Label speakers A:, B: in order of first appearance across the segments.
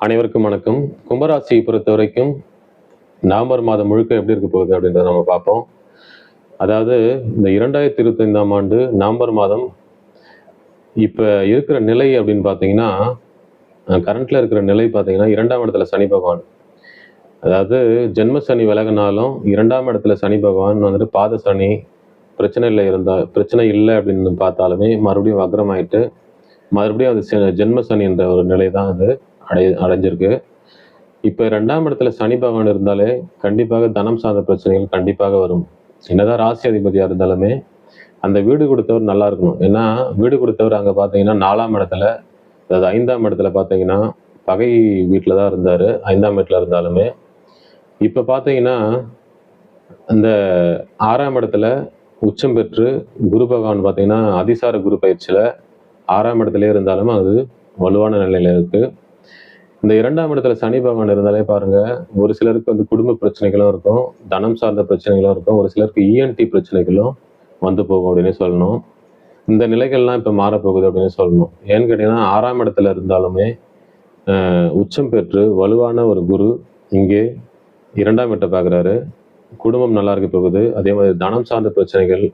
A: அனைவருக்கும் வணக்கம். கும்பராசியை பொறுத்த வரைக்கும் நவம்பர் மாதம் முழுக்க எப்படி இருக்க போகுது அப்படின்றத நம்ம பார்ப்போம். அதாவது இந்த 2025ஆம் ஆண்டு நவம்பர் மாதம் இப்போ இருக்கிற நிலை அப்படின்னு பார்த்தீங்கன்னா, கரண்ட்ல இருக்கிற நிலை பார்த்தீங்கன்னா 2ஆம் இடத்துல சனி பகவான். அதாவது ஜென்ம சனி விலகினாலும் 2ஆம் இடத்துல சனி பகவான் வந்துட்டு பாத சனி பிரச்சனை இல்லை அப்படின்னு பார்த்தாலுமே மறுபடியும் வக்ரமாயிட்டு மறுபடியும் அது ஜென்ம சனி என்ற ஒரு நிலை தான் அது அடைஞ்சிருக்கு. இப்போ 2ஆம் இடத்துல சனி பகவான் இருந்தாலே கண்டிப்பாக தனம் சார்ந்த பிரச்சனைகள் கண்டிப்பாக வரும். என்னதான் ராசி அதிபதியாக இருந்தாலுமே அந்த வீடு கொடுத்தவர் நல்லா இருக்கணும். ஏன்னா வீடு கொடுத்தவர் அங்கே பார்த்தீங்கன்னா 4ஆம் இடத்துல, அதாவது 5ஆம் இடத்துல பார்த்தீங்கன்னா பகை வீட்டில் தான் இருந்தார். 5ஆம் வீட்டில் இருந்தாலுமே இப்போ பார்த்தீங்கன்னா அந்த 6ஆம் இடத்துல உச்சம் பெற்று குரு பகவான் பார்த்தீங்கன்னா அதிசார குரு பயிற்சியில் 6ஆம் இடத்துலேயே இருந்தாலும் அது வலுவான நிலையில் இருக்குது. இந்த 2ஆம் இடத்துல சனி பகவான் இருந்தாலே பாருங்க, ஒரு சிலருக்கு வந்து குடும்ப பிரச்சனைகளும் இருக்கும், தனம் சார்ந்த பிரச்சனைகளும் இருக்கும், ஒரு சிலருக்கு இஎன்டி பிரச்சனைகளும் வந்து போகும் அப்படின்னு சொல்லணும். இந்த நிலைகள்லாம் இப்போ மாறப்போகுது அப்படின்னு சொல்லணும். ஏன்னு கேட்டீங்கன்னா 6ஆம் இடத்துல இருந்தாலுமே உச்சம் பெற்று வலுவான ஒரு குரு இங்கே 2ஆம் இடத்தை பார்க்குறாரு. குடும்பம் நல்லா இருக்க போகுது. அதே மாதிரி தனம் சார்ந்த பிரச்சனைகள்,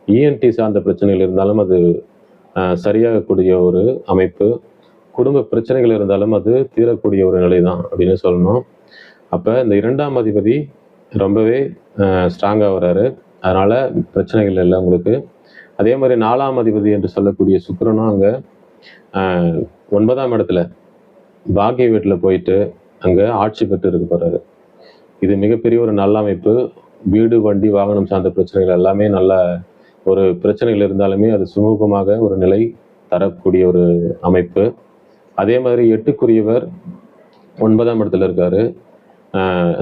A: இஎன்டி சார்ந்த பிரச்சனைகள் இருந்தாலும் அது சரியாகக்கூடிய ஒரு அமைப்பு. குடும்ப பிரச்சனைகள் இருந்தாலும் அது தீரக்கூடிய ஒரு நிலை தான் அப்படின்னு சொல்லணும். அப்போ இந்த 2ஆம் அதிபதி ரொம்பவே ஸ்ட்ராங்காக வர்றாரு. அதனால் பிரச்சனைகள் இல்லை உங்களுக்கு. அதே மாதிரி 4ஆம் அதிபதி என்று சொல்லக்கூடிய சுக்கிரனும் அங்கே 9ஆம் இடத்துல பாக்கிய வீட்டில் போயிட்டு அங்கே ஆட்சி பெற்று இருக்க போகிறாரு. இது மிகப்பெரிய ஒரு நல்ல அமைப்பு. வீடு, வண்டி, வாகனம் சார்ந்த பிரச்சனைகள் எல்லாமே நல்ல ஒரு பிரச்சனைகள் இருந்தாலுமே அது சுமூகமாக ஒரு நிலை தரக்கூடிய ஒரு அமைப்பு. அதே மாதிரி 8க்குரியவர் 9ஆம் இடத்துல இருக்காரு.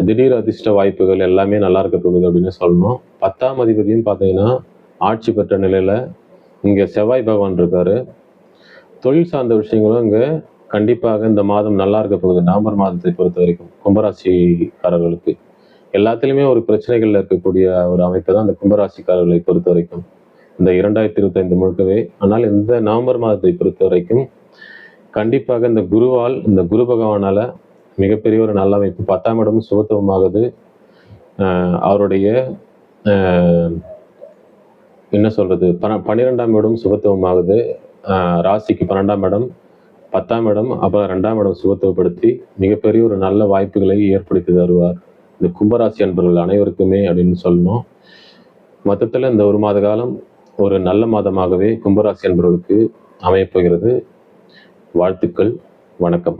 A: திடீர் அதிர்ஷ்ட வாய்ப்புகள் எல்லாமே நல்லா இருக்க போகுது அப்படின்னு சொல்லணும். 10ஆம் அதிபதியும் பார்த்தீங்கன்னா ஆட்சி பெற்ற நிலையில் இங்கே செவ்வாய் பகவான் இருக்காரு. தொழில் சார்ந்த விஷயங்களும் இங்கே கண்டிப்பாக இந்த மாதம் நல்லா இருக்க போகுது. நவம்பர் மாதத்தை பொறுத்த வரைக்கும் கும்பராசிக்காரர்களுக்கு எல்லாத்துலேயுமே ஒரு பிரச்சனைகள் இருக்கக்கூடிய ஒரு அமைப்பு தான் இந்த கும்பராசிக்காரர்களை பொறுத்த வரைக்கும் இந்த 2025 முழுக்கவே. ஆனால் இந்த நவம்பர் மாதத்தை பொறுத்த வரைக்கும் கண்டிப்பாக இந்த குருவால், இந்த குரு பகவானால மிகப்பெரிய ஒரு நல்ல அமைப்பு. 10ஆம் இடமும் சுபத்துவமாகுது. அவருடைய என்ன சொல்றது 12ஆம் இடம் சுபத்துவமாகுது. ராசிக்கு 12ஆம் இடம், 10ஆம் இடம், அப்புறம் 2ஆம் இடம் சுபத்துவப்படுத்தி மிகப்பெரிய ஒரு நல்ல வாய்ப்புகளை ஏற்படுத்தி தருவார் இந்த கும்பராசி அன்பர்கள் அனைவருக்குமே அப்படின்னு சொல்லணும். மொத்தத்தில் இந்த ஒரு மாத காலம் ஒரு நல்ல மாதமாகவே கும்பராசி அன்பர்களுக்கு அமையப்போகிறது. வாழ்த்துக்கள். வணக்கம்.